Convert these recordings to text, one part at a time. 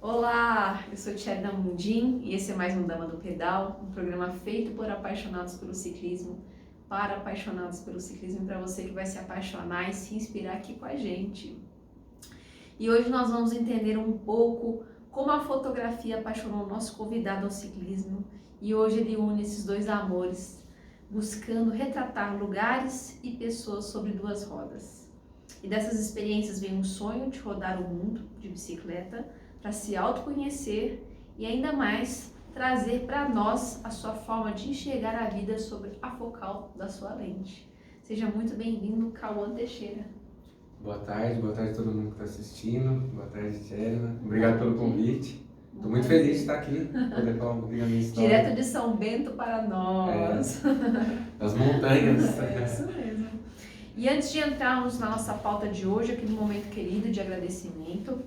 Olá, eu sou Tcherna Mundim e esse é mais um Dama do Pedal, um programa feito por apaixonados pelo ciclismo, para apaixonados pelo ciclismo e para você que vai se apaixonar e se inspirar aqui com a gente. E hoje nós vamos entender um pouco como a fotografia apaixonou o nosso convidado ao ciclismo e hoje ele une esses dois amores, buscando retratar lugares e pessoas sobre duas rodas. E dessas experiências vem um sonho de rodar o mundo de bicicleta, para se autoconhecer e ainda mais trazer para nós a sua forma de enxergar a vida sobre a focal da sua lente. Seja muito bem-vindo, Cauã Teixeira. Boa tarde a todo mundo que está assistindo. Boa tarde, Tcherna. Obrigado pelo convite. Estou muito feliz de estar aqui, poder falar um pouquinho da minha história. Direto de São Bento para nós. Das montanhas. É isso mesmo. E antes de entrarmos na nossa pauta de hoje, aquele momento querido de agradecimento,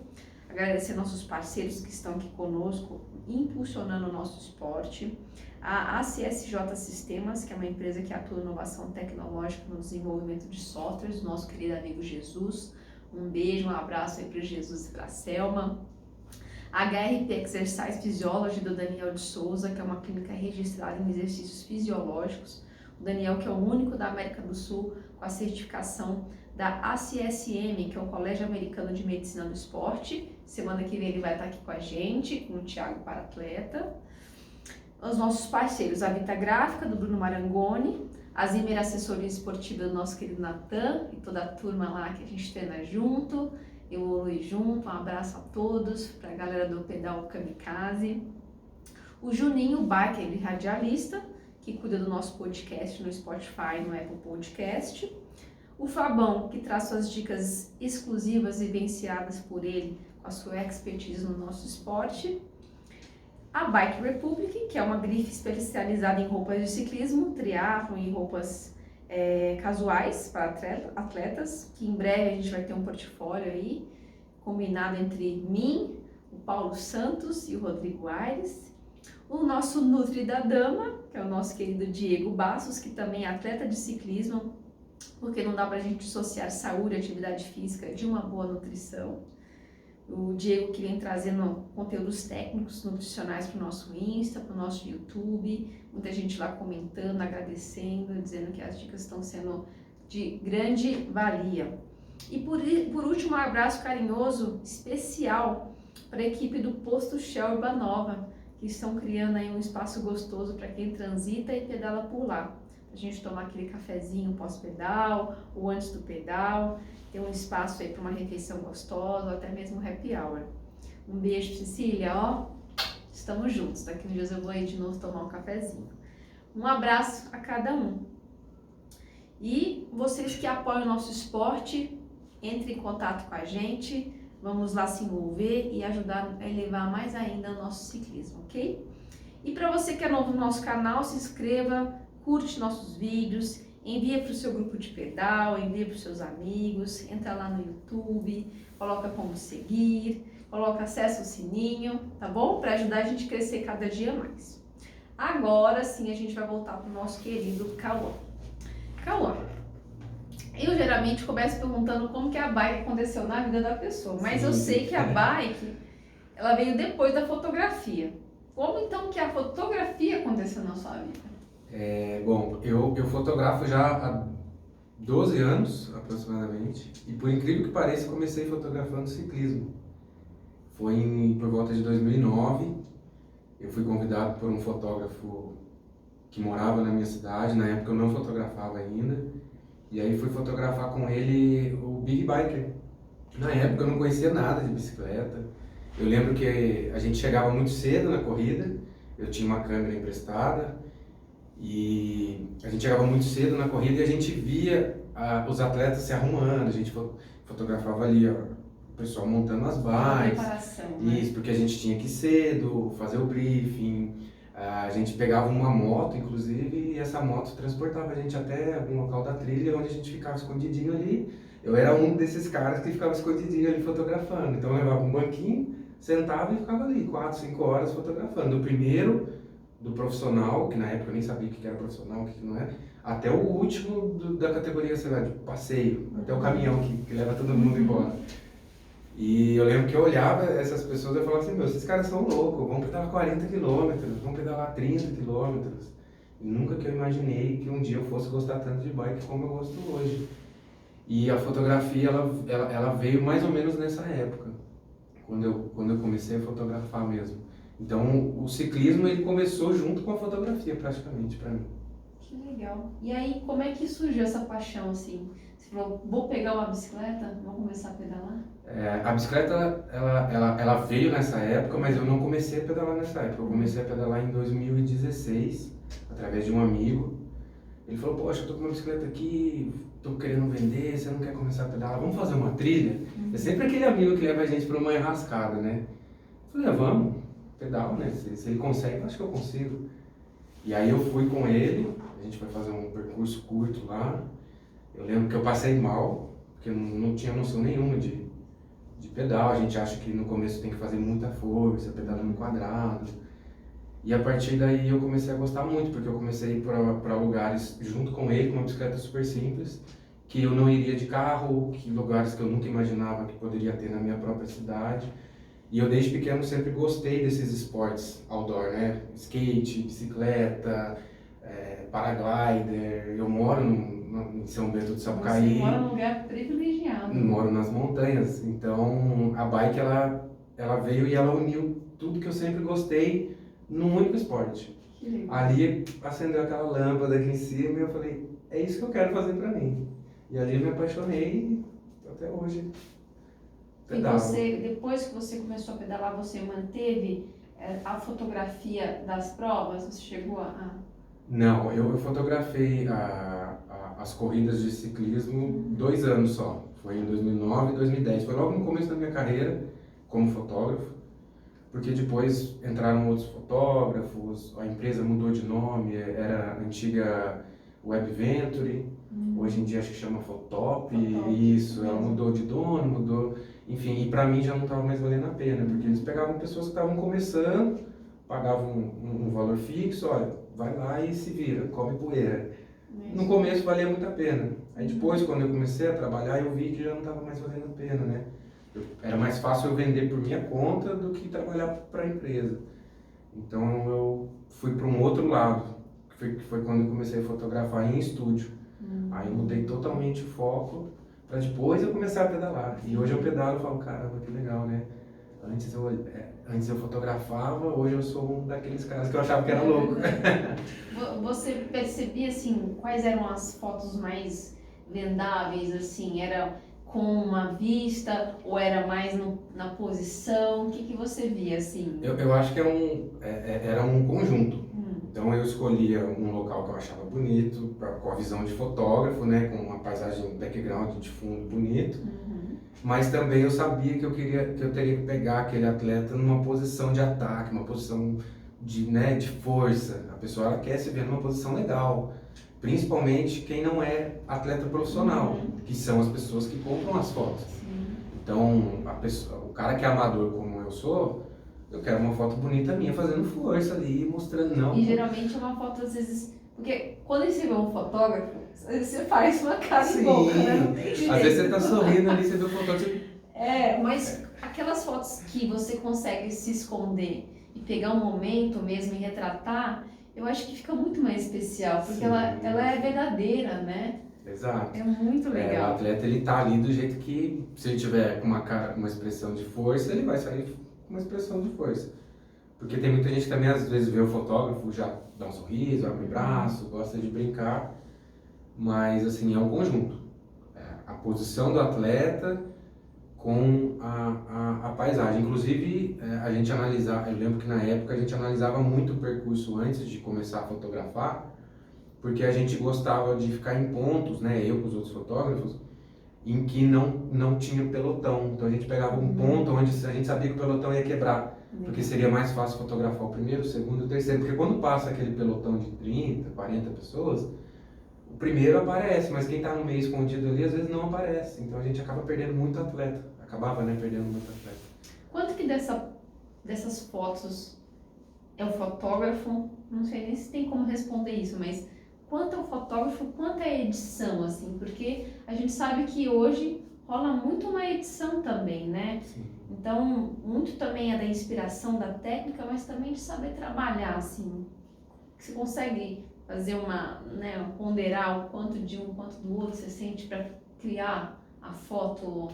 agradecer nossos parceiros que estão aqui conosco, impulsionando o nosso esporte. A ACSJ Sistemas, que é uma empresa que atua em inovação tecnológica no desenvolvimento de softwares, do nosso querido amigo Jesus. Um beijo, um abraço aí para o Jesus e para a Selma. A HRP Exercise Physiology, do Daniel de Souza, que é uma clínica registrada em exercícios fisiológicos. O Daniel, que é o único da América do Sul com a certificação da ACSM, que é o Colégio Americano de Medicina do Esporte. Semana que vem ele vai estar aqui com a gente, com o Thiago Paratleta. Os nossos parceiros, a Vita Gráfica, do Bruno Marangoni, a Zimmer Assessoria Esportiva do nosso querido Natan e toda a turma lá que a gente treina junto, evolui junto. Um abraço a todos, para a galera do Pedal Kamikaze. O Juninho Biker, ele é radialista, que cuida do nosso podcast no Spotify, no Apple Podcast. O Fabão, que traz suas dicas exclusivas e vivenciadas por ele, com a sua expertise no nosso esporte. A Bike Republic, que é uma grife especializada em roupas de ciclismo, triatlon e roupas casuais para atletas, que em breve a gente vai ter um portfólio aí, combinado entre mim, o Paulo Santos e o Rodrigo Aires. O nosso Nutri da Dama, que é o nosso querido Diego Bassos, que também é atleta de ciclismo, porque não dá pra gente dissociar saúde e atividade física de uma boa nutrição. O Diego que vem trazendo conteúdos técnicos, nutricionais para o nosso Insta, para o nosso YouTube, muita gente lá comentando, agradecendo, dizendo que as dicas estão sendo de grande valia. E por último, um abraço carinhoso, especial, para a equipe do Posto Shell Urbanova, que estão criando aí um espaço gostoso para quem transita e pedala por lá. A gente tomar aquele cafezinho pós-pedal ou antes do pedal, ter um espaço aí para uma refeição gostosa, ou até mesmo happy hour. Um beijo, Cecília, ó, estamos juntos, daqui uns dias eu vou aí de novo tomar um cafezinho. Um abraço a cada um. E vocês que apoiam o nosso esporte, entrem em contato com a gente, vamos lá se envolver e ajudar a elevar mais ainda o nosso ciclismo, ok? E para você que é novo no nosso canal, se inscreva, curte nossos vídeos, envia para o seu grupo de pedal, envia para os seus amigos, entra lá no YouTube, coloca como seguir, coloca acessa o sininho, tá bom? Para ajudar a gente a crescer cada dia mais. Agora sim a gente vai voltar para o nosso querido Cauã. Cauã, eu geralmente começo perguntando como que a bike aconteceu na vida da pessoa, mas eu sei que a bike, ela veio depois da fotografia. Como então que a fotografia aconteceu na sua vida? Bom, eu fotografo já há 12 anos, aproximadamente, e por incrível que pareça, comecei fotografando ciclismo. Foi por volta de 2009, eu fui convidado por um fotógrafo que morava na minha cidade, na época eu não fotografava ainda, e aí fui fotografar com ele o Big Biker. Na época eu não conhecia nada de bicicleta, eu lembro que a gente chegava muito cedo na corrida, eu tinha uma câmera emprestada, e a gente chegava muito cedo na corrida e a gente via os atletas se arrumando, a gente fotografava ali o pessoal montando as bikes. Preparação, né? Isso, porque a gente tinha que ir cedo, fazer o briefing, a gente pegava uma moto, inclusive, e essa moto transportava a gente até algum local da trilha onde a gente ficava escondidinho ali. Eu era um desses caras que ficava escondidinho ali fotografando, então eu levava um banquinho, sentava e ficava ali 4, 5 horas fotografando. O primeiro do profissional, que na época eu nem sabia o que era profissional, o que não é, até o último da categoria, sei lá, de passeio, até o caminhão que leva todo mundo embora. E eu lembro que eu olhava essas pessoas e eu falava assim, meu, esses caras são loucos, vão pedalar 40 quilômetros, vão pedalar 30 quilômetros. E nunca que eu imaginei que um dia eu fosse gostar tanto de bike como eu gosto hoje. E a fotografia, ela veio mais ou menos nessa época, quando eu comecei a fotografar mesmo. Então, o ciclismo, ele começou junto com a fotografia, praticamente, para mim. Que legal. E aí, como é que surgiu essa paixão, assim? Você falou, vou pegar uma bicicleta, vou começar a pedalar? A bicicleta, ela veio nessa época, mas eu não comecei a pedalar nessa época. Eu comecei a pedalar em 2016, através de um amigo. Ele falou, poxa, eu tô com uma bicicleta aqui, tô querendo vender, você não quer começar a pedalar? Vamos fazer uma trilha? É sempre aquele amigo que leva a gente para uma enrascada, né? Eu falei, vamos, pedal, né? Se ele consegue, eu acho que eu consigo. E aí eu fui com ele, a gente foi fazer um percurso curto lá. Eu lembro que eu passei mal, porque eu não tinha noção nenhuma de pedal. A gente acha que no começo tem que fazer muita força, pedalando quadrado. E a partir daí eu comecei a gostar muito, porque eu comecei a ir para lugares junto com ele, com uma bicicleta super simples, que eu não iria de carro, que lugares que eu nunca imaginava que poderia ter na minha própria cidade. E eu desde pequeno sempre gostei desses esportes outdoor, né? Skate, bicicleta, paraglider. Eu moro em São Bento do Sapucaí. Você mora num lugar privilegiado. Moro nas montanhas. Então a bike ela veio e ela uniu tudo que eu sempre gostei num único esporte. Que legal. Ali acendeu aquela lâmpada aqui em cima e eu falei, é isso que eu quero fazer pra mim. E ali eu me apaixonei e até hoje pedalo. E você, depois que você começou a pedalar, você manteve a fotografia das provas? Você chegou a... Não, eu fotografei as corridas de ciclismo 2 anos só. Foi em 2009 e 2010. Foi logo no começo da minha carreira como fotógrafo, porque depois entraram outros fotógrafos, a empresa mudou de nome, era a antiga Web Venture, hoje em dia acho que chama Fotop, isso, ela mudou de dono, mudou, enfim, e pra mim já não estava mais valendo a pena, porque eles pegavam pessoas que estavam começando, pagavam um valor fixo, olha, vai lá e se vira, come poeira. No começo valia muito a pena, aí depois quando eu comecei a trabalhar eu vi que já não estava mais valendo a pena, né? Era mais fácil eu vender por minha conta do que trabalhar para a empresa. Então eu fui para um outro lado, que foi quando eu comecei a fotografar em estúdio. Aí eu mudei totalmente o foco para depois eu começar a pedalar. E hoje eu pedalo e falo, caramba, que legal, né? Antes eu fotografava, hoje eu sou um daqueles caras que eu achava que era louco. Você percebia, assim, quais eram as fotos mais vendáveis, assim? Era com uma vista ou era mais na posição? O que você via, assim? Eu acho que era um conjunto. Então eu escolhia um local que eu achava bonito, com a visão de fotógrafo, né, com uma paisagem, background de fundo bonito. Mas também eu sabia que eu teria que pegar aquele atleta numa posição de ataque, uma posição de força. A pessoa ela quer se ver numa posição legal, principalmente quem não é atleta profissional, que são as pessoas que compram as fotos. Então o cara que é amador como eu sou, eu quero uma foto bonita minha fazendo força ali, mostrando não. E geralmente é uma foto às vezes, porque quando você vê um fotógrafo, você faz uma cara e boca, né? Não tem jeito. Às vezes você tá sorrindo ali, você vê o fotógrafo. Mas aquelas fotos que você consegue se esconder e pegar um momento mesmo e retratar, eu acho que fica muito mais especial, porque ela é verdadeira, né? Exato. É muito legal. O atleta ele tá ali do jeito que, se ele tiver com uma expressão de força, ele vai sair com uma expressão de força. Porque tem muita gente que também às vezes vê o fotógrafo, já dá um sorriso, abre o braço, gosta de brincar, mas assim, é um conjunto. A posição do atleta com a paisagem. Inclusive, a gente analisava, eu lembro que na época a gente analisava muito o percurso antes de começar a fotografar, porque a gente gostava de ficar em pontos, né, eu com os outros fotógrafos, em que não tinha pelotão. Então a gente pegava um ponto onde a gente sabia que o pelotão ia quebrar, porque seria mais fácil fotografar o primeiro, o segundo e o terceiro, porque quando passa aquele pelotão de 30, 40 pessoas, o primeiro aparece, mas quem está no meio escondido ali às vezes não aparece, então a gente acaba perdendo muito atleta, perdendo muito atleta. Quanto que dessas fotos é o fotógrafo? Não sei nem se tem como responder isso, mas quanto é o fotógrafo, quanto é a edição, assim? Porque a gente sabe que hoje rola muito uma edição também, né? Sim. Então, muito também é da inspiração da técnica, mas também de saber trabalhar, assim. Você consegue fazer né, ponderar o quanto de um, quanto do outro você sente para criar a foto,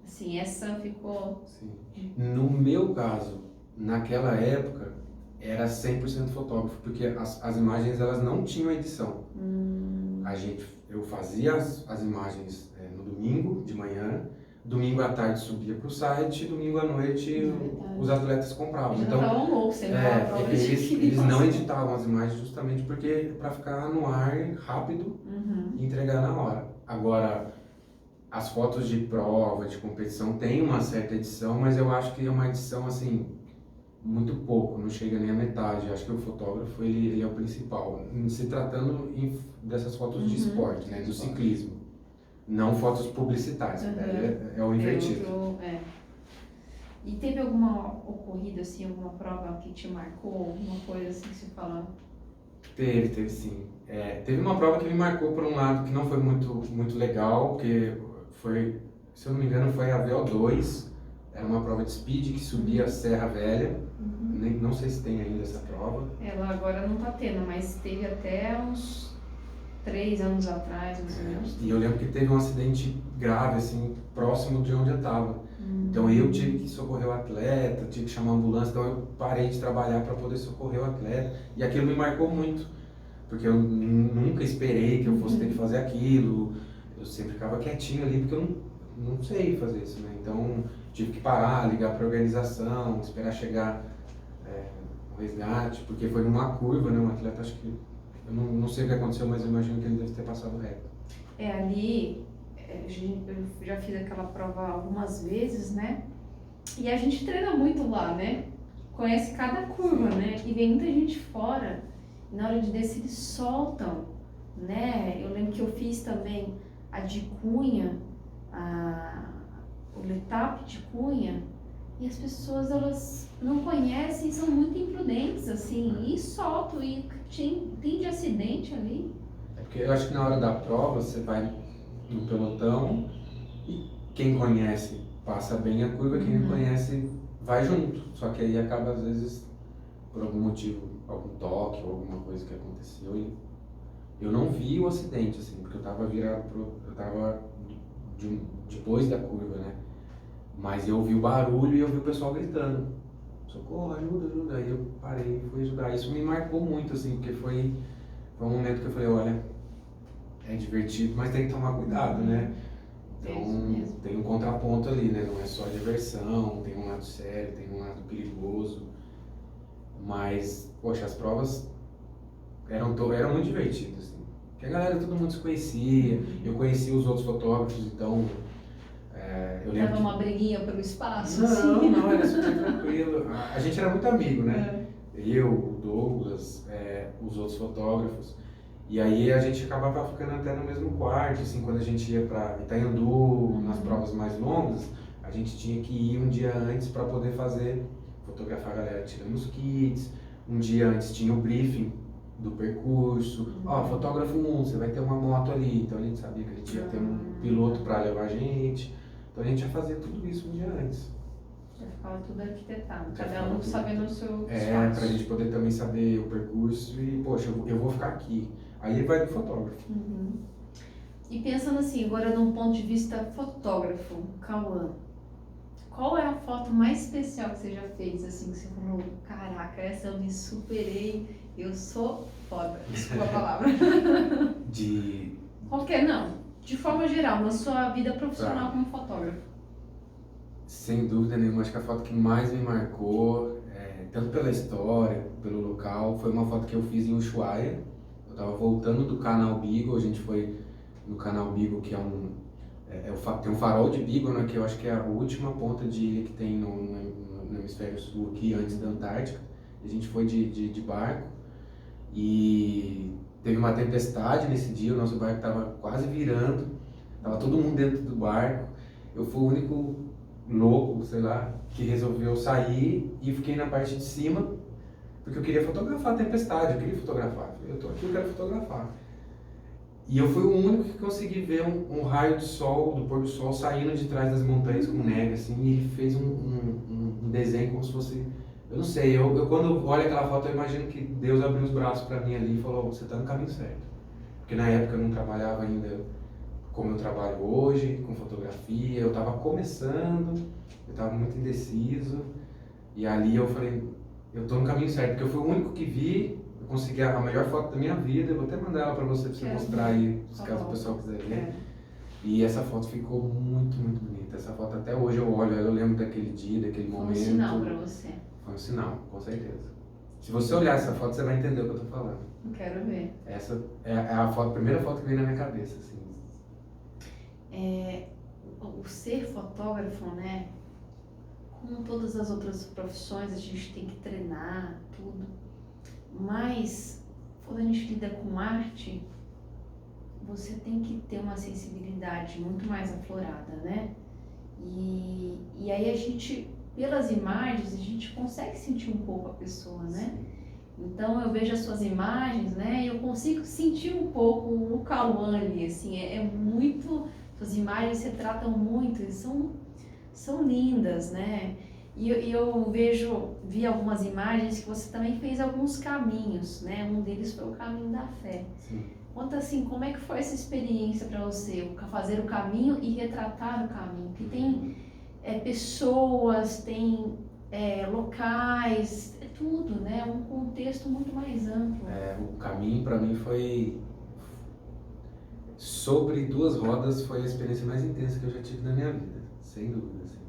assim, essa ficou... Sim. No meu caso, naquela época, era 100% fotógrafo, porque as imagens elas não tinham edição. Eu fazia as imagens no domingo de manhã, domingo à tarde subia para o site, domingo à noite os atletas compravam. Eles Então, já estavam loucos, você vai pra prova, eles não editavam as imagens justamente porque para ficar no ar rápido e entregar na hora. Agora, as fotos de prova, de competição, tem uma certa edição, mas eu acho que é uma edição assim muito pouco, não chega nem à metade. Eu acho que o fotógrafo ele é o principal, se tratando dessas fotos de esporte, né, do ciclismo, não fotos publicitárias, daí é o invertido. E teve alguma ocorrida assim, alguma prova que te marcou, alguma coisa assim que você fala? Teve sim. Teve uma prova que me marcou por um lado que não foi muito legal, porque foi, se eu não me engano, foi a VO2. Era uma prova de speed que subia a Serra Velha. Não sei se tem ainda essa prova. Ela agora não tá tendo, mas teve até uns 3 anos atrás, mais ou menos. E eu lembro que teve um acidente grave, assim, próximo de onde eu estava. Então eu tive que socorrer o atleta, tive que chamar a ambulância, então eu parei de trabalhar para poder socorrer o atleta. E aquilo me marcou muito, porque eu nunca esperei que eu fosse ter que fazer aquilo. Eu sempre ficava quietinho ali, porque eu não sei fazer isso, né? Então tive que parar, ligar para a organização, esperar chegar o resgate, porque foi numa curva, né? Um atleta, acho que, eu não sei o que aconteceu, mas eu imagino que ele deve ter passado reto. Ali, eu já fiz aquela prova algumas vezes, né? E a gente treina muito lá, né? Conhece cada curva, né? E vem muita gente fora, e na hora de descer eles soltam, né? Eu lembro que eu fiz também a de Cunha, o Letap de Cunha, e as pessoas, elas não conhecem, são muito imprudentes, assim, e soltam, e tem de acidente ali. É porque eu acho que na hora da prova você vai no pelotão e quem conhece passa bem a curva, quem não conhece vai junto. Só que aí acaba, às vezes, por algum motivo, algum toque ou alguma coisa que aconteceu. E eu não vi o acidente, assim, porque eu tava depois da curva, né? Mas eu ouvi o barulho e eu vi o pessoal gritando: socorro, ajuda, ajuda. Aí eu parei e fui ajudar. Isso me marcou muito, assim, porque foi um momento que eu falei: olha, é divertido, mas tem que tomar cuidado, né? Então tem um contraponto ali, né? Não é só diversão, tem um lado sério, tem um lado perigoso. Mas, poxa, as provas eram muito divertidas, assim. Porque a galera, todo mundo se conhecia, eu conhecia os outros fotógrafos, então... eu lembro Dava uma briguinha pelo espaço? Não, era super tranquilo. A gente era muito amigo, né? Eu, o Douglas, os outros fotógrafos. E aí a gente acabava ficando até no mesmo quarto, assim, quando a gente ia para Itaiandu, nas provas mais longas, a gente tinha que ir um dia antes para poder fotografar a galera tirando os kits. Um dia antes tinha o briefing do percurso. Fotógrafo 1, você vai ter uma moto ali. Então a gente sabia que a gente ia ter um piloto para levar a gente. Então a gente ia fazer tudo isso um dia antes. Já ficava tudo arquitetado, cada um sabendo o seu espaço. Pra gente poder também saber o percurso e, poxa, eu vou ficar aqui. Aí vai do fotógrafo. E pensando assim, agora num ponto de vista fotógrafo, Cauã, qual é a foto mais especial que você já fez, assim, que você falou: caraca, essa eu me superei, eu sou foda, desculpa a palavra. Qualquer, não, de forma geral, na sua vida profissional como fotógrafo. Sem dúvida nenhuma, acho que a foto que mais me marcou, tanto pela história, pelo local, foi uma foto que eu fiz em Ushuaia. Eu estava voltando do Canal Beagle, a gente foi no Canal Beagle, que tem um farol de Beagle, né, que eu acho que é a última ponta de ilha que tem no hemisfério sul aqui, antes da Antártica. A gente foi de barco e teve uma tempestade nesse dia, o nosso barco estava quase virando, estava todo mundo dentro do barco. Eu fui o único louco, sei lá, que resolveu sair e fiquei na parte de cima, porque eu queria fotografar a tempestade, eu queria fotografar. Eu tô aqui, eu quero fotografar. E eu fui o único que consegui ver um raio de sol, do pôr do sol, saindo de trás das montanhas com neve, assim, e ele fez um desenho como se fosse... Eu não sei, eu quando olho aquela foto, eu imagino que Deus abriu os braços para mim ali e falou, você está no caminho certo. Porque na época eu não trabalhava ainda como eu trabalho hoje, com fotografia, eu estava começando, eu estava muito indeciso, e ali eu falei, eu estou no caminho certo, porque eu fui o único que vi, eu consegui a melhor foto da minha vida, eu vou até mandar ela para você mostrar aí, caso o pessoal quiser ver. E essa foto ficou muito, muito bonita. Essa foto até hoje eu olho, eu lembro daquele dia, daquele momento. Foi um sinal para você. Foi um sinal, com certeza. Se você olhar essa foto, você vai entender o que eu tô falando. Quero ver. Essa é a foto, a primeira foto que veio na minha cabeça, assim. O ser fotógrafo, né? Como todas as outras profissões, a gente tem que treinar, tudo. Mas, quando a gente lida com arte, você tem que ter uma sensibilidade muito mais aflorada, né? E aí a gente, pelas imagens, a gente consegue sentir um pouco a pessoa, né? Então eu vejo as suas imagens, né? E eu consigo sentir um pouco o Cauã ali, assim, é muito... Suas imagens retratam muito, e são lindas, né? E eu vi algumas imagens que você também fez alguns caminhos, né? Um deles foi o caminho da fé. Sim. Conta assim, como é que foi essa experiência para você, fazer o caminho e retratar o caminho? Que tem pessoas, tem locais, é tudo, né? Um contexto muito mais amplo. O caminho para mim foi... Sobre duas rodas foi a experiência mais intensa que eu já tive na minha vida, sem dúvida, assim.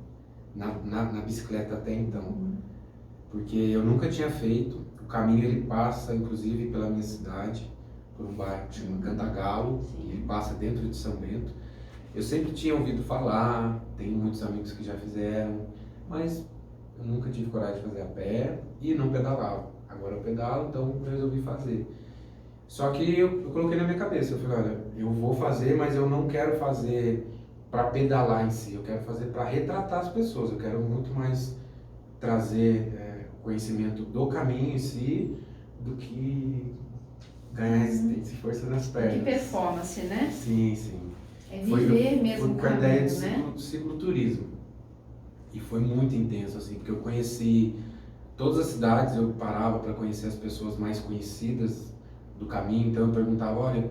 Na bicicleta até então. Porque eu nunca tinha feito, o caminho ele passa inclusive pela minha cidade, por um bairro que chama Cantagalo, e ele passa dentro de São Bento. Eu sempre tinha ouvido falar, tenho muitos amigos que já fizeram, mas eu nunca tive coragem de fazer a pé e não pedalava. Agora eu pedalo, então eu resolvi fazer. Só que eu coloquei na minha cabeça, eu falei, olha, eu vou fazer, mas eu não quero fazer para pedalar em si, eu quero fazer para retratar as pessoas, eu quero muito mais trazer conhecimento do caminho em si do que ganhar resistência e força nas pernas. Que performance, né? Sim, sim. É viver mesmo o com a caminho, ideia de né? cicloturismo. E foi muito intenso, assim, porque eu conheci todas as cidades, eu parava para conhecer as pessoas mais conhecidas do caminho, então eu perguntava, olha,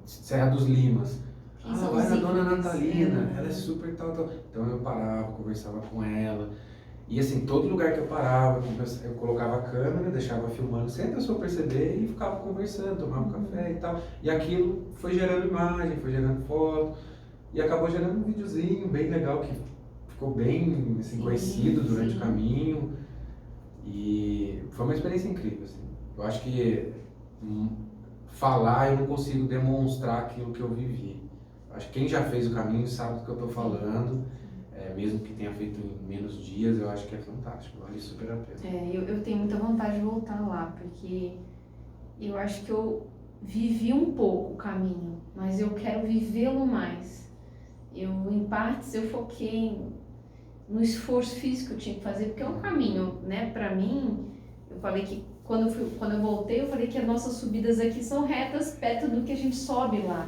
Serra dos Limas, vai na Dona Natalina, ela é super tal. Então eu parava, conversava com ela, e assim, todo lugar que eu parava, eu colocava a câmera, deixava filmando sem a pessoa perceber e ficava conversando, tomava um café e tal, e aquilo foi gerando imagem, foi gerando foto, e acabou gerando um videozinho bem legal, que ficou bem assim, conhecido durante o caminho, e foi uma experiência incrível, assim. Eu acho que falar eu não consigo demonstrar aquilo que eu vivi. Acho que quem já fez o caminho sabe do que eu estou falando, mesmo que tenha feito em menos dias, eu acho que é fantástico, vale super a pena. Eu tenho muita vontade de voltar lá, porque eu acho que eu vivi um pouco o caminho, mas eu quero vivê-lo mais. Em partes, eu foquei no esforço físico que eu tinha que fazer, porque é um caminho, né? Para mim, eu falei que quando eu voltei, eu falei que as nossas subidas aqui são retas perto do que a gente sobe lá.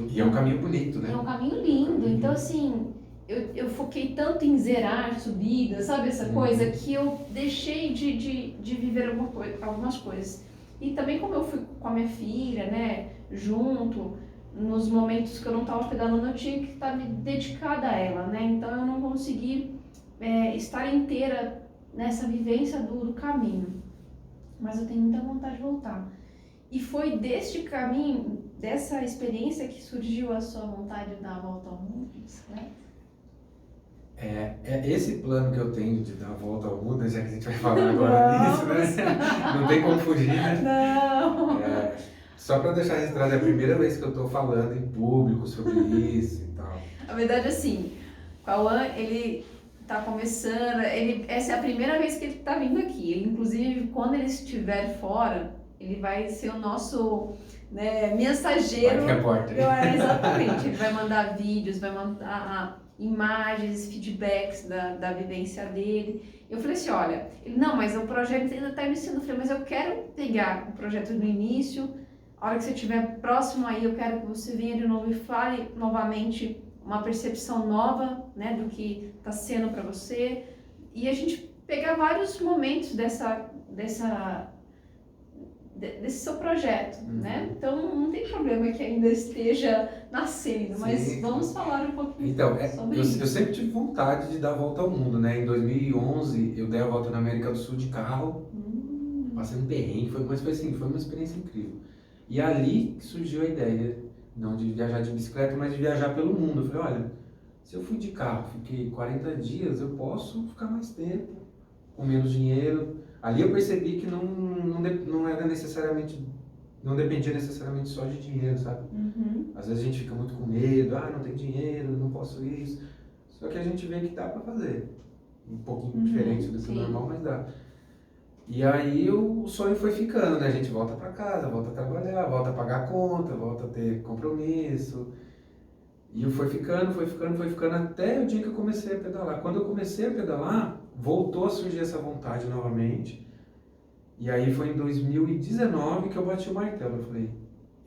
E é um caminho bonito, né? É um caminho lindo. Então, assim, eu foquei tanto em zerar subidas, sabe essa coisa, que eu deixei de viver algumas coisas. E também como eu fui com a minha filha, né, junto, nos momentos que eu não estava pedalando, eu tinha que estar dedicada a ela, né? Então eu não consegui estar inteira nessa vivência do caminho. Mas eu tenho muita vontade de voltar. E foi deste caminho, dessa experiência, que surgiu a sua vontade de dar a volta ao mundo de bicicleta? Esse plano que eu tenho de dar a volta ao mundo, já que a gente vai falar agora disso, né? Não tem como fugir, né? Não! Só para deixar registrado, é a primeira vez que eu estou falando em público sobre isso e tal. A verdade é assim, o Cauã, ele tá começando, essa é a primeira vez que ele tá vindo aqui. Ele, inclusive, quando ele estiver fora, ele vai ser o nosso mensageiro. Repórter. Exatamente, ele vai mandar vídeos, vai mandar imagens, feedbacks da vivência dele. Eu falei assim, olha, não, mas o projeto ainda está iniciando. Eu falei, mas eu quero pegar o projeto do início A hora que você estiver próximo aí, eu quero que você venha de novo e fale novamente uma percepção nova, né, do que está sendo para você. E a gente pegar vários momentos desse seu projeto, né? Então não tem problema que ainda esteja nascendo, mas Sim. vamos falar um pouquinho Então, sobre eu isso. sempre tive vontade de dar a volta ao mundo, né? Em 2011 eu dei a volta na América do Sul de carro, passei um perrengue, mas foi assim, foi uma experiência incrível. E ali que surgiu a ideia, não de viajar de bicicleta, mas de viajar pelo mundo. Eu falei, olha, se eu fui de carro, fiquei 40 dias, eu posso ficar mais tempo, com menos dinheiro. Ali eu percebi que não era necessariamente, não dependia necessariamente só de dinheiro, sabe? Às vezes a gente fica muito com medo, não tem dinheiro, não posso isso. Só que a gente vê que dá pra fazer. Um pouquinho diferente do que o normal, mas dá. E aí o sonho foi ficando, né? A gente volta pra casa, volta a trabalhar, volta a pagar a conta, volta a ter compromisso. E foi ficando até o dia que eu comecei a pedalar. Quando eu comecei a pedalar, voltou a surgir essa vontade novamente. E aí foi em 2019 que eu bati o martelo. Eu falei,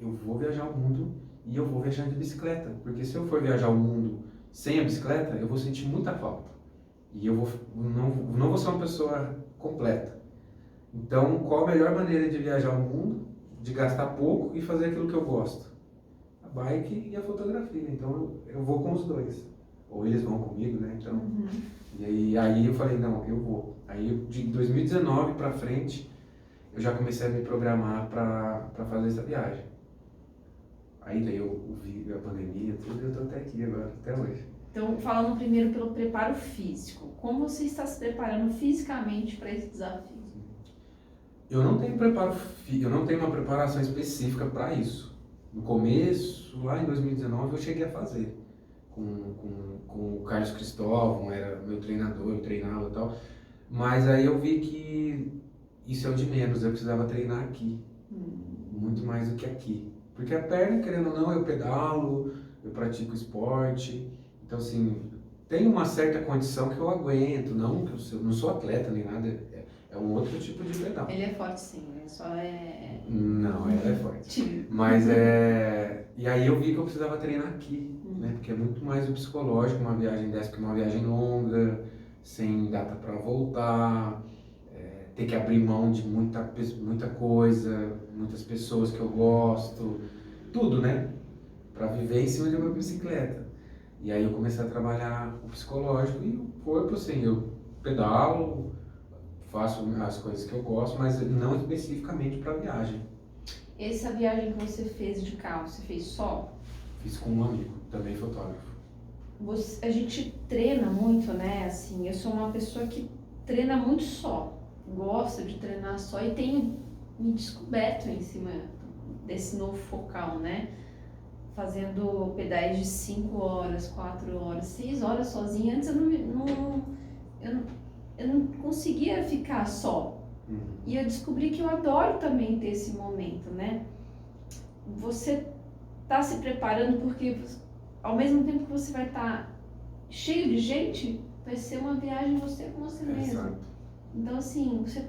eu vou viajar o mundo e eu vou viajar de bicicleta. Porque se eu for viajar o mundo sem a bicicleta, eu vou sentir muita falta. E eu não vou ser uma pessoa completa. Então, qual a melhor maneira de viajar o mundo, de gastar pouco e fazer aquilo que eu gosto? A bike e a fotografia. Então, eu vou com os dois. Ou eles vão comigo, né? Então, e aí eu falei, não, eu vou. Aí, de 2019 para frente, eu já comecei a me programar para fazer essa viagem. Aí daí eu vi a pandemia, tudo, e eu tô até aqui agora, até hoje. Então, falando primeiro pelo preparo físico, como você está se preparando fisicamente para esse desafio? Eu não tenho uma preparação específica para isso. No começo, lá em 2019, eu cheguei a fazer com o Carlos Cristóvão, era meu treinador, eu treinava e tal. Mas aí eu vi que isso é o de menos, eu precisava treinar aqui, muito mais do que aqui. Porque a perna, querendo ou não, eu pedalo, eu pratico esporte, então assim, tem uma certa condição que eu aguento, não sou atleta nem nada, é um outro tipo de pedal. Ele é forte sim, ele só é... Não, ela é forte. Tio. Mas e aí eu vi que eu precisava treinar aqui, né? Porque é muito mais o psicológico, uma viagem dessa, que uma viagem longa, sem data para voltar, ter que abrir mão de muita coisa, muitas pessoas que eu gosto, tudo, né? Para viver em cima de uma bicicleta. E aí eu comecei a trabalhar o psicológico e o corpo, assim, eu pedalo, faço as coisas que eu gosto, mas não especificamente para viagem. Essa viagem que você fez de carro, você fez só? Fiz com um amigo, também fotógrafo. A gente treina muito, né? Assim, eu sou uma pessoa que treina muito só, gosta de treinar só e tenho me descoberto em cima desse novo focal, né? Fazendo pedais de 5 horas, 4 horas, 6 horas sozinha. Antes eu não conseguia ficar só. E eu descobri que eu adoro também ter esse momento, né? Você tá se preparando porque ao mesmo tempo que você vai estar cheio de gente, vai ser uma viagem você com você mesmo. Exato. Então assim, como você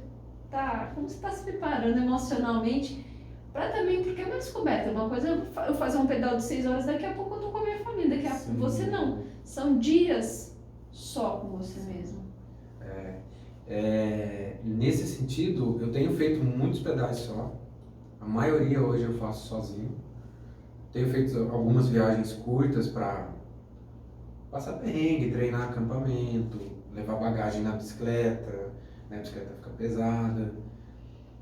tá se preparando emocionalmente para também, porque é uma descoberta. Uma coisa é eu fazer um pedal de 6 horas, daqui a pouco eu tô com a minha família, daqui a pouco você não. São dias só com você mesmo. Nesse sentido, eu tenho feito muitos pedais só. A maioria hoje eu faço sozinho. Tenho feito algumas viagens curtas para passar perrengue, treinar acampamento, levar bagagem na bicicleta, né? A bicicleta fica pesada.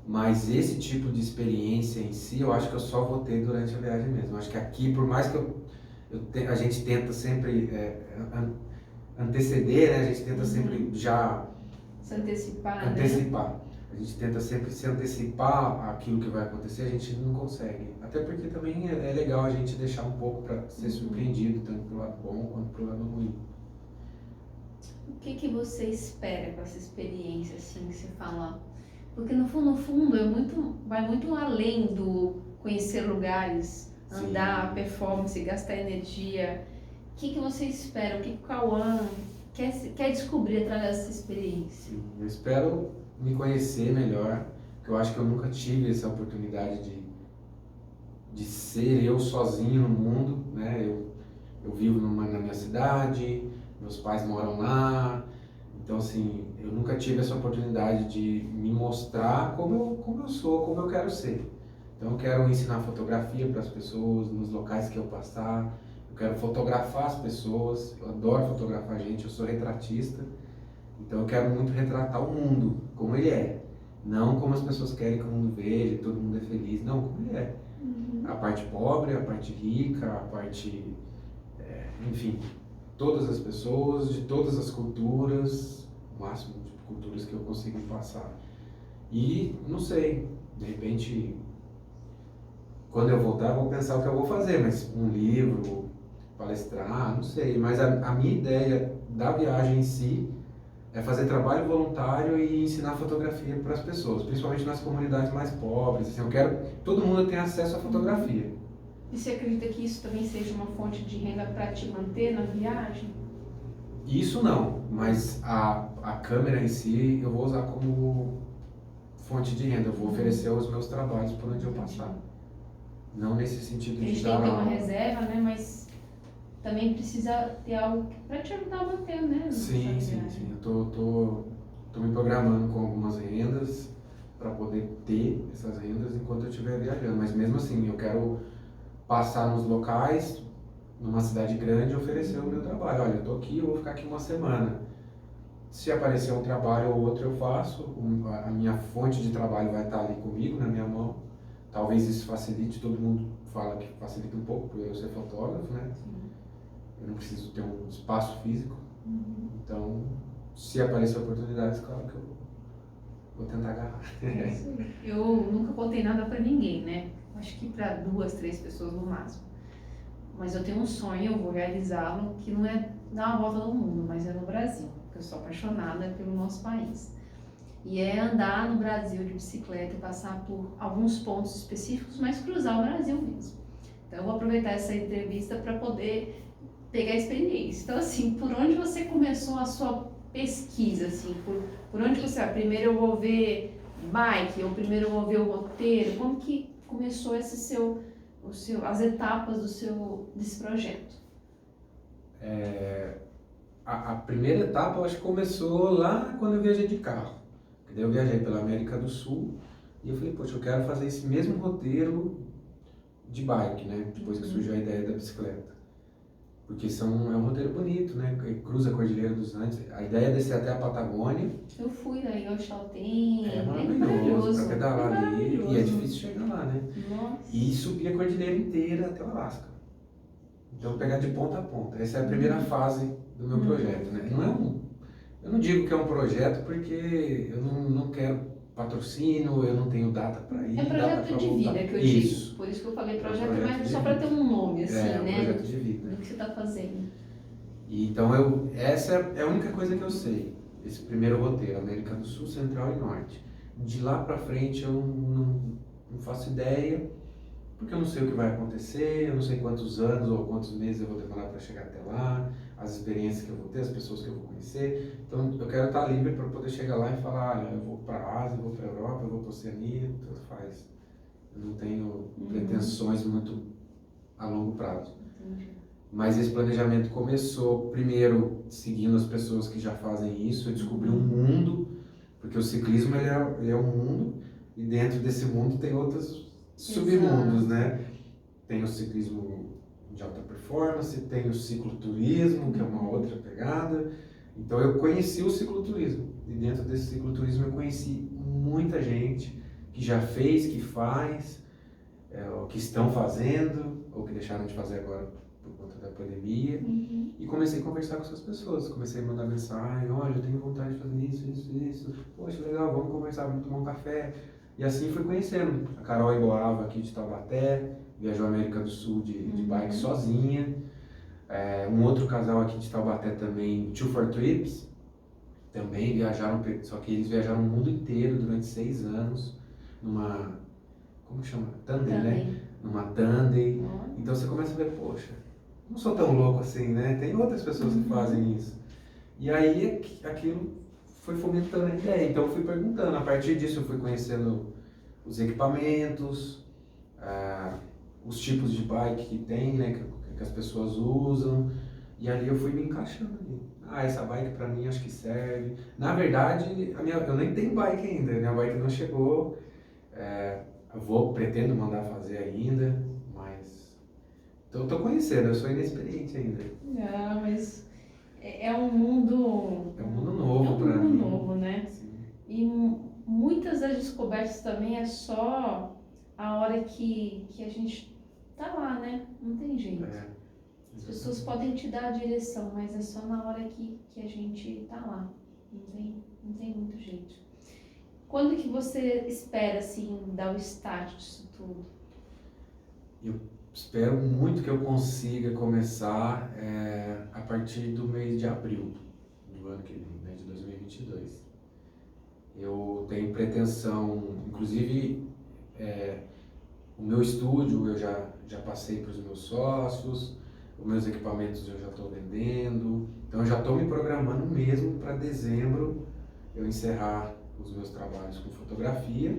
Mas esse tipo de experiência em si, eu acho que eu só vou ter durante a viagem mesmo. Acho que aqui, por mais que a gente tenta sempre anteceder, né? A gente tenta sempre já se antecipar, né? A gente tenta sempre se antecipar aquilo que vai acontecer, a gente não consegue. Até porque também é legal a gente deixar um pouco para ser surpreendido, tanto pro lado bom quanto pro lado ruim. O que você espera com essa experiência, assim, que você fala? Porque no fundo, vai muito além do conhecer lugares, andar, performance, gastar energia. O que você espera? O que o Cauã quer descobrir através dessa experiência? Sim, eu espero me conhecer melhor, porque eu acho que eu nunca tive essa oportunidade de ser eu sozinho no mundo, né? Eu vivo na minha cidade, meus pais moram lá, então assim, eu nunca tive essa oportunidade de me mostrar como eu sou, como eu quero ser. Então eu quero ensinar fotografia para as pessoas, nos locais que eu passar, eu quero fotografar as pessoas, eu adoro fotografar gente, eu sou retratista, então eu quero muito retratar o mundo como ele é. Não como as pessoas querem que o mundo veja, todo mundo é feliz, não, como ele é. A parte pobre, a parte rica, a parte, enfim, todas as pessoas, de todas as culturas, o máximo de culturas que eu consigo passar. E, não sei, de repente, quando eu voltar, eu vou pensar o que eu vou fazer, mas um livro, palestrar, não sei. Mas a minha ideia da viagem em si é fazer trabalho voluntário e ensinar fotografia para as pessoas, principalmente nas comunidades mais pobres. Assim, eu quero que todo mundo tenha acesso à fotografia. E você acredita que isso também seja uma fonte de renda para te manter na viagem? Isso não, mas a câmera em si eu vou usar como fonte de renda. Eu vou oferecer os meus trabalhos por onde eu passar. Não nesse sentido A gente de tem dar que ter uma aula. reserva, né? Mas também precisa ter algo para te ajudar a manter, né? Sim, Essa sim, viagem. sim. Eu tô me programando com algumas rendas para poder ter essas rendas enquanto eu estiver viajando. Mas mesmo assim, eu quero passar nos locais, numa cidade grande, e oferecer o meu trabalho. Olha, eu tô aqui, eu vou ficar aqui uma semana. Se aparecer um trabalho ou outro, eu faço. A minha fonte de trabalho vai estar ali comigo, na minha mão. Talvez isso facilite, todo mundo fala que facilita um pouco por eu ser fotógrafo, né? Eu não preciso ter um espaço físico. Então, se aparecer oportunidades, claro que eu vou tentar agarrar. É isso aí. Eu nunca contei nada para ninguém, né? Acho que para 2, 3 pessoas no máximo. Mas eu tenho um sonho, eu vou realizá-lo, que não é dar uma volta no mundo, mas é no Brasil, porque eu sou apaixonada pelo nosso país. E é andar no Brasil de bicicleta e passar por alguns pontos específicos, mas cruzar o Brasil mesmo. Então eu vou aproveitar essa entrevista para poder pegar a experiência. Então assim, por onde você começou a sua pesquisa, assim, por onde você vai? Primeiro eu vou ver bike, ou primeiro eu vou ver o roteiro, como que começou as etapas desse projeto? A primeira etapa, eu acho que começou lá quando eu viajei de carro. Daí eu viajei pela América do Sul e eu falei, poxa, eu quero fazer esse mesmo roteiro de bike, né? Depois que surgiu a ideia da bicicleta. Porque é um roteiro bonito, né? Cruza a Cordilheira dos Andes. A ideia é descer até a Patagônia. Eu fui aí ao Chaltén, É maravilhoso pra pedalar ali. maravilhoso. E é difícil chegar lá, né? Nossa. E subir a cordilheira inteira até o Alasca. Então pegar de ponta a ponta. Essa é a primeira fase do meu projeto, né? Eu não digo que é um projeto porque eu não quero patrocínio, eu não tenho data para ir. É projeto de vida que eu digo. Por isso que eu falei projeto, mas é só para ter um nome, assim, né? né? Projeto de vida. Do que você está fazendo. E, então, essa é a única coisa que eu sei. Esse primeiro roteiro, América do Sul, Central e Norte. De lá para frente eu não faço ideia, porque eu não sei o que vai acontecer, eu não sei quantos anos ou quantos meses eu vou demorar para chegar até lá, as experiências que eu vou ter, as pessoas que eu vou conhecer. Então eu quero estar livre para poder chegar lá e falar, olha, eu vou para a Ásia, eu vou para a Europa, eu vou para a Oceania, tanto faz. Eu não tenho pretensões muito a longo prazo. Entendi. Mas esse planejamento começou primeiro seguindo as pessoas que já fazem isso, eu descobri um mundo, porque o ciclismo ele é um mundo e dentro desse mundo tem outros submundos, né? Tem o ciclismo de alta performance, tem o cicloturismo, que é uma outra pegada. Então eu conheci o cicloturismo e dentro desse cicloturismo eu conheci muita gente que já fez, que faz, ou que estão fazendo, ou que deixaram de fazer agora por conta da pandemia. E comecei a conversar com essas pessoas, comecei a mandar mensagem, olha, eu tenho vontade de fazer isso, poxa, legal, vamos conversar, vamos tomar um café. E assim fui conhecendo a Carol Emboava aqui de Taubaté, viajou à América do Sul de bike sozinha. Um outro casal aqui de Taubaté também, Two for Trips, também viajaram, só que eles viajaram o mundo inteiro durante 6 anos, numa, como chama? Tandem, né? Numa tandem. Então você começa a ver, poxa, não sou tão louco assim, né? Tem outras pessoas que fazem isso. E aí aquilo foi fomentando a ideia. Então eu fui perguntando, a partir disso eu fui conhecendo os equipamentos, os tipos de bike que tem, né, que as pessoas usam, e ali eu fui me encaixando ali. Ah, essa bike pra mim acho que serve. Na verdade, eu nem tenho bike ainda, minha bike não chegou, pretendo mandar fazer ainda, mas tô conhecendo, eu sou inexperiente ainda. Não, mas é um mundo. É um mundo novo pra É um mundo mim. novo, né? Sim. E muitas das descobertas também é só a hora que a gente tá lá, né? Não tem jeito. As pessoas podem te dar a direção, mas é só na hora que a gente tá lá. Não tem muito jeito. Quando que você espera, assim, dar o start disso tudo? Eu espero muito que eu consiga começar a partir do mês de abril do ano que vem, né, de 2022. Eu tenho pretensão, inclusive, o meu estúdio eu já passei para os meus sócios, os meus equipamentos eu já estou vendendo, então eu já estou me programando mesmo para dezembro eu encerrar os meus trabalhos com fotografia.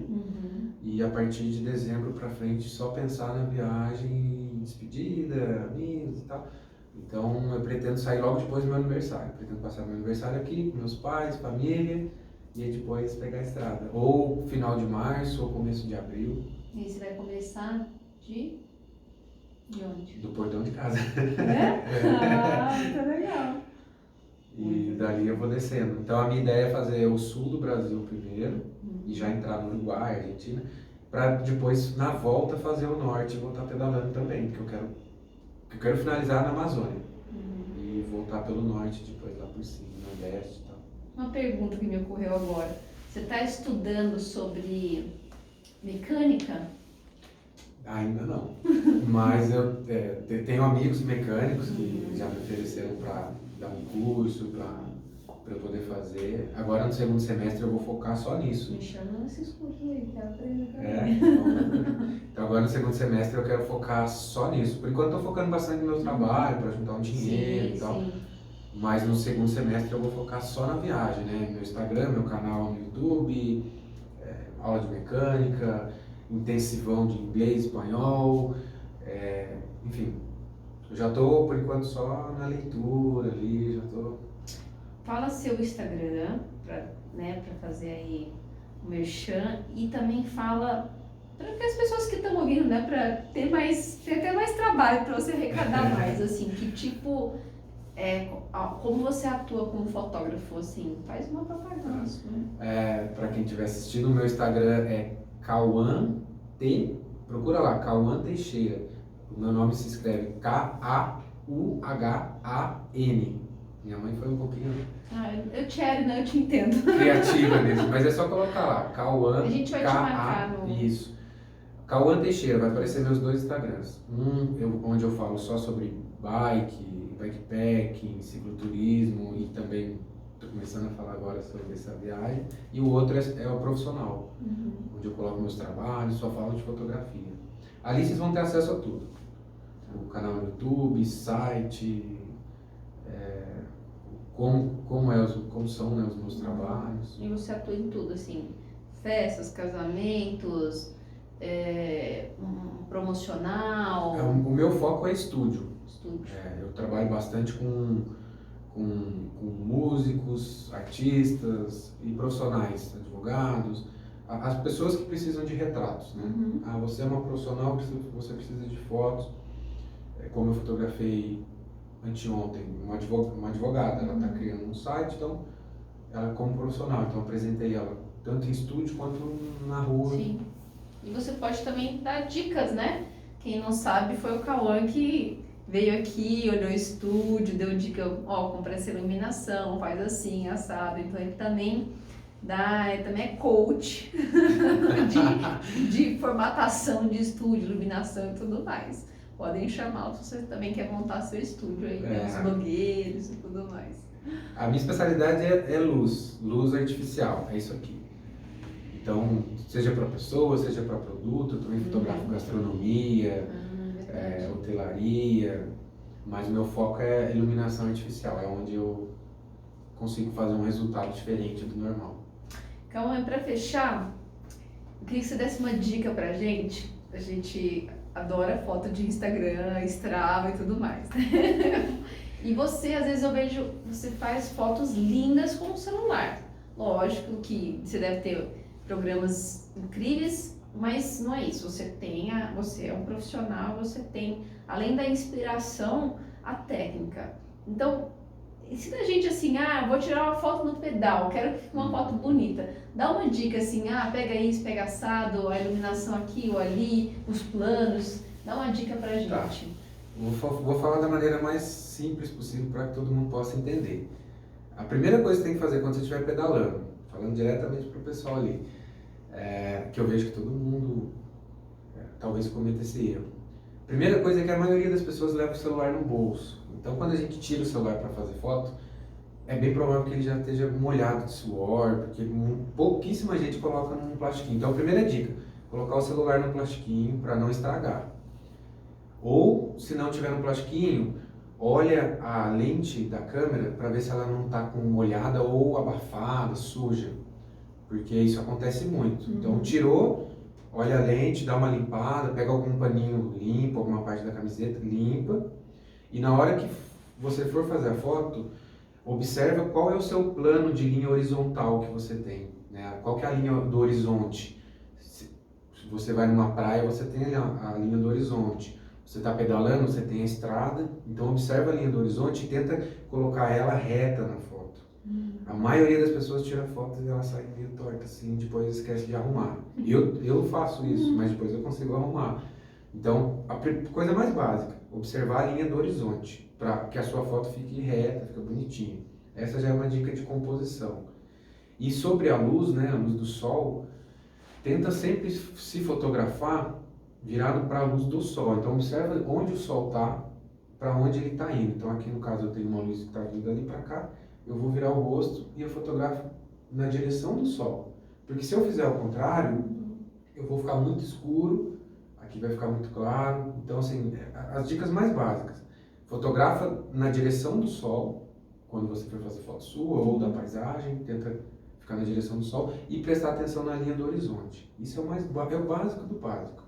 E a partir de dezembro para frente só pensar na viagem, despedida, amigos e tal. Então eu pretendo sair logo depois do meu aniversário. Pretendo passar meu aniversário aqui com meus pais, família, e aí depois pegar a estrada. Ou final de março ou começo de abril. E aí você vai começar de onde? Do portão de casa. É? Ah, muito legal. E dali eu vou descendo. Então a minha ideia é fazer o sul do Brasil primeiro, e já entrar no Uruguai, Argentina, para depois na volta fazer o norte e voltar pedalando também, porque eu quero finalizar na Amazônia. E voltar pelo norte depois lá por cima, nordeste e tal. Uma pergunta que me ocorreu agora. Você está estudando sobre mecânica? Ainda não. Mas eu tenho amigos mecânicos que já me ofereceram para dar um curso, para eu poder fazer. Agora no segundo semestre eu vou focar só nisso. Me chama nesses cursos aí, quero aprender também. Então agora no segundo semestre eu quero focar só nisso. Por enquanto eu tô focando bastante no meu trabalho, para juntar um dinheiro e tal. Sim. Mas no segundo semestre eu vou focar só na viagem, né? Meu Instagram, meu canal no YouTube, aula de mecânica, intensivão de inglês, espanhol, enfim. Eu já tô, por enquanto, só na leitura ali, já tô... Fala seu Instagram, pra fazer aí o merchan, e também fala para as pessoas que estão ouvindo, né, para ter até mais trabalho, para você arrecadar mais, assim, que tipo, como você atua como fotógrafo, assim, faz uma propaganda disso, né? Para quem estiver assistindo, o meu Instagram é Cauã procura lá, Cauã Teixeira. O meu nome se escreve Kauhan. Minha mãe foi um pouquinho Eu te entendo. criativa nisso, mas é só colocar lá, Cauã. A gente vai te marcar no... Isso. Cauã Teixeira, vai aparecer meus dois Instagrams. Onde eu falo só sobre bikepacking, cicloturismo e também estou começando a falar agora sobre essa viagem. E o outro é o profissional, onde eu coloco meus trabalhos, só falo de fotografia. Ali vocês vão ter acesso a tudo. O canal no YouTube, site, como são, né, os meus trabalhos. E você atua em tudo, assim, festas, casamentos, promocional? O meu foco é estúdio. Estúdio. Eu trabalho bastante com músicos, artistas e profissionais, advogados, as pessoas que precisam de retratos, né? Você é uma profissional, você precisa de fotos. Como eu fotografei anteontem, uma advogada, ela está criando um site, então ela como profissional, então eu apresentei ela tanto em estúdio quanto na rua. Sim. E você pode também dar dicas, né? Quem não sabe foi o Cauã que veio aqui, olhou o estúdio, deu dica, compra essa iluminação, faz assim, assado. Então ele também é coach de formatação de estúdio, iluminação e tudo mais. Podem chamá-lo se você também quer montar seu estúdio aí, né? Os blogueiros e tudo mais. A minha especialidade é luz artificial, é isso aqui. Então, seja para pessoa, seja para produto, eu também fotografo gastronomia, hotelaria, mas o meu foco é iluminação artificial, é onde eu consigo fazer um resultado diferente do normal. Calma, para fechar, eu queria que você desse uma dica pra gente adora foto de Instagram, Strava e tudo mais. E você, às vezes eu vejo, você faz fotos lindas com o celular. Lógico que você deve ter programas incríveis, mas não é isso. Você é um profissional, você tem, além da inspiração, a técnica. Então, ensina a gente assim, vou tirar uma foto no pedal, quero que fique uma foto bonita. Dá uma dica assim, pega isso, pega assado, a iluminação aqui ou ali, os planos. Dá uma dica pra gente. Tá. Vou falar da maneira mais simples possível para que todo mundo possa entender. A primeira coisa que você tem que fazer quando você estiver pedalando, falando diretamente para o pessoal ali, que eu vejo que todo mundo talvez cometa esse erro. Primeira coisa é que a maioria das pessoas leva o celular no bolso. Então, quando a gente tira o celular para fazer foto, é bem provável que ele já esteja molhado de suor, porque pouquíssima gente coloca num plastiquinho. Então, a primeira dica, colocar o celular no plastiquinho para não estragar. Ou, se não tiver no plastiquinho, olha a lente da câmera para ver se ela não está com molhada ou abafada, suja, porque isso acontece muito. Então, tirou, olha a lente, dá uma limpada, pega algum paninho limpo, alguma parte da camiseta, limpa, e na hora que você for fazer a foto, observa qual é o seu plano de linha horizontal que você tem, né? Qual que é a linha do horizonte. Se você vai numa praia, você tem a linha do horizonte. Você está pedalando, você tem a estrada, então observa a linha do horizonte e tenta colocar ela reta na foto. A maioria das pessoas tira fotos e ela sai meio torta assim, depois esquece de arrumar. Eu faço isso, mas depois eu consigo arrumar. Então, a coisa mais básica, observar a linha do horizonte, para que a sua foto fique reta, fique bonitinha. Essa já é uma dica de composição. E sobre a luz, né, a luz do sol, tenta sempre se fotografar virado para a luz do sol. Então observa onde o sol está, para onde ele está indo. Então aqui no caso eu tenho uma luz que está vindo dali para cá, eu vou virar o rosto e eu fotografo na direção do sol. Porque se eu fizer ao contrário, eu vou ficar muito escuro, aqui vai ficar muito claro. Então assim, as dicas mais básicas. Fotografa na direção do sol, quando você for fazer foto sua ou da paisagem, tenta ficar na direção do sol e prestar atenção na linha do horizonte. Isso é o básico do básico.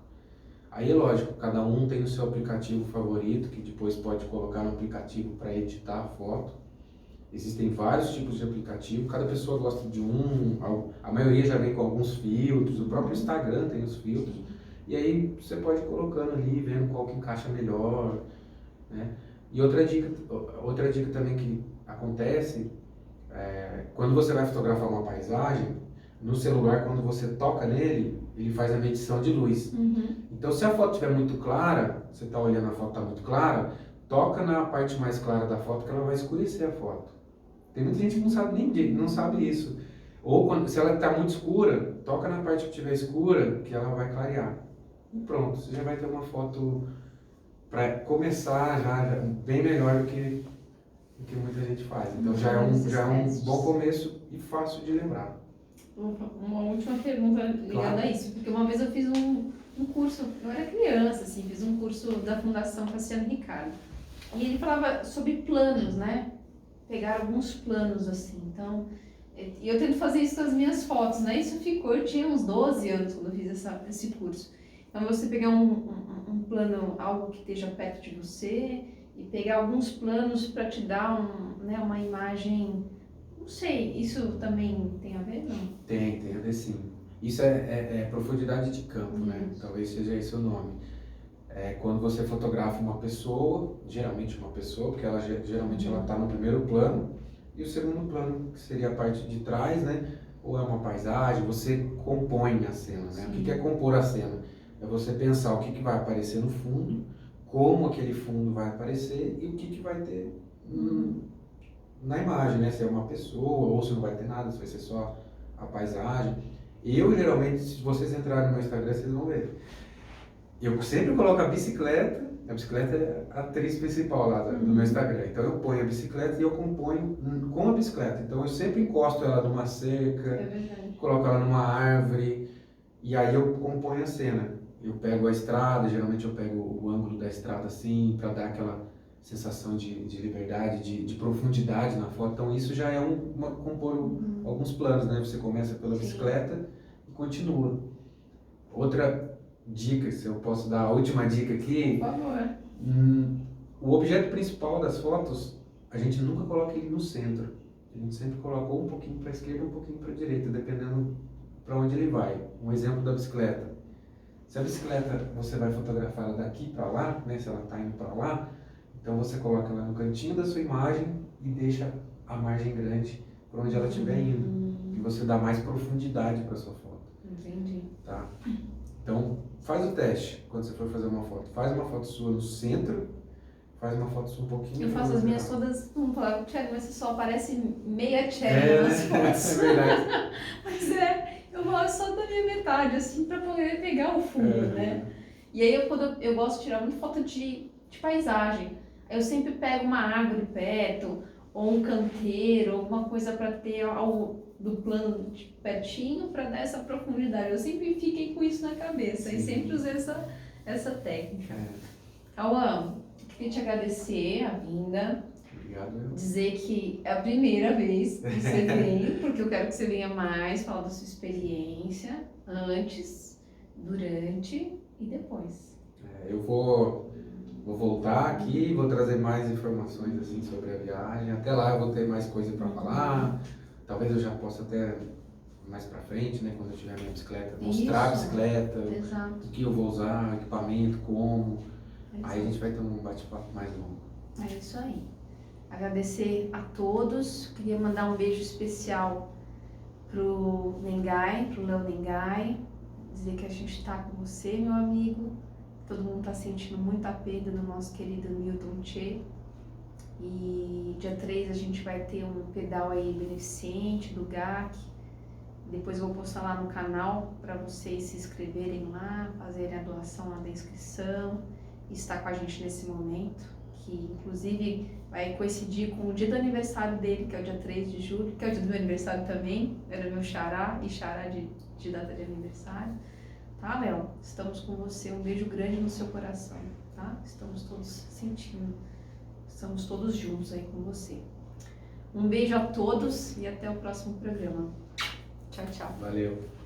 Aí é lógico, cada um tem o seu aplicativo favorito, que depois pode colocar no aplicativo para editar a foto. Existem vários tipos de aplicativo, cada pessoa gosta de a maioria já vem com alguns filtros, o próprio Instagram tem os filtros, e aí você pode ir colocando ali, vendo qual que encaixa melhor, né? E outra dica também que acontece, quando você vai fotografar uma paisagem, no celular, quando você toca nele, ele faz a medição de luz. Então, se a foto estiver muito clara, você está olhando a foto está muito clara, toca na parte mais clara da foto que ela vai escurecer a foto. Tem muita gente que não sabe isso. Ou se ela está muito escura, toca na parte que estiver escura que ela vai clarear. E pronto, você já vai ter uma foto para começar já bem melhor do que muita gente faz. Então já é um bom começo e fácil de lembrar. Uma última pergunta ligada a isso, porque uma vez eu fiz um curso, eu era criança, assim, fiz um curso da Fundação Cassiano Ricardo, e ele falava sobre planos, né? Pegar alguns planos, assim, então, e eu tento fazer isso com as minhas fotos, né? Isso ficou, eu tinha uns 12 anos quando eu fiz esse curso. Então, você pegar um plano, algo que esteja perto de você, e pegar alguns planos para te dar uma imagem. Não sei, isso também tem a ver, não? Tem a ver sim. Isso é profundidade de campo, né? Talvez seja esse o nome. Quando você fotografa uma pessoa, geralmente uma pessoa, porque geralmente ela está no primeiro plano, e o segundo plano, que seria a parte de trás, né? Ou é uma paisagem, você compõe a cena, né? O que é compor a cena? É você pensar o que vai aparecer no fundo, como aquele fundo vai aparecer e o que vai ter na imagem, né? Se é uma pessoa ou se não vai ter nada, se vai ser só a paisagem. Eu, geralmente, se vocês entrarem no meu Instagram, vocês vão ver. Eu sempre coloco a bicicleta é a atriz principal lá do meu Instagram. Então eu ponho a bicicleta e eu componho com a bicicleta. Então eu sempre encosto ela numa cerca, coloco ela numa árvore e aí eu componho a cena. Eu pego a estrada, geralmente eu pego o ângulo da estrada assim, para dar aquela sensação de liberdade, de profundidade na foto. Então isso já é compor alguns planos, né? Você começa pela bicicleta e continua. Outra dicas, se eu posso dar a última dica aqui. Por favor. O objeto principal das fotos, a gente nunca coloca ele no centro. A gente sempre coloca um pouquinho para a esquerda, um pouquinho para a direita, dependendo para onde ele vai. Um exemplo da bicicleta. Se a bicicleta você vai fotografar ela daqui para lá, né, se ela está indo para lá, então você coloca ela no cantinho da sua imagem e deixa a margem grande para onde ela estiver indo. E você dá mais profundidade para sua foto. Entendi. Tá? Então, faz o teste quando você for fazer uma foto. Faz uma foto sua no centro, faz uma foto sua um pouquinho... Eu faço as minhas todas, não falo, Thiago, mas você só aparece meia Thiago É, nas fotos. é verdade. Mas eu vou só da minha metade, assim, pra poder pegar o fundo, né? E aí eu gosto de tirar muito foto de paisagem. Aí eu sempre pego uma árvore perto, ou um canteiro, alguma coisa pra ter do plano de pertinho pra dar essa profundidade. Eu sempre fiquei com isso na cabeça. Sim. E sempre usei essa técnica. É. Cauã, queria te agradecer a vinda. Obrigado. Dizer que é a primeira vez que você vem, porque eu quero que você venha mais, falar da sua experiência, antes, durante e depois. Eu vou voltar aqui, vou trazer mais informações assim sobre a viagem. Até lá eu vou ter mais coisa para falar. Talvez eu já possa até mais para frente, né, quando eu tiver minha bicicleta, mostrar a bicicleta, Exato. o que eu vou usar, equipamento, como. Exato. Aí a gente vai ter um bate-papo mais longo. É isso aí. Agradecer a todos. Queria mandar um beijo especial pro Nengai, pro Léo Nengai. Dizer que a gente está com você, meu amigo. Todo mundo está sentindo muita perda do nosso querido Milton Che. E dia 3 a gente vai ter um pedal aí beneficente do GAC. Depois eu vou postar lá no canal para vocês se inscreverem lá, fazerem a doação lá da inscrição e estar com a gente nesse momento, que inclusive vai coincidir com o dia do aniversário dele, que é o dia 3 de julho, que é o dia do meu aniversário também, era meu xará e xará de data de aniversário. Tá, Léo? Estamos com você, um beijo grande no seu coração, tá? Estamos todos sentindo, estamos todos juntos aí com você. Um beijo a todos e até o próximo programa. Tchau, tchau. Valeu.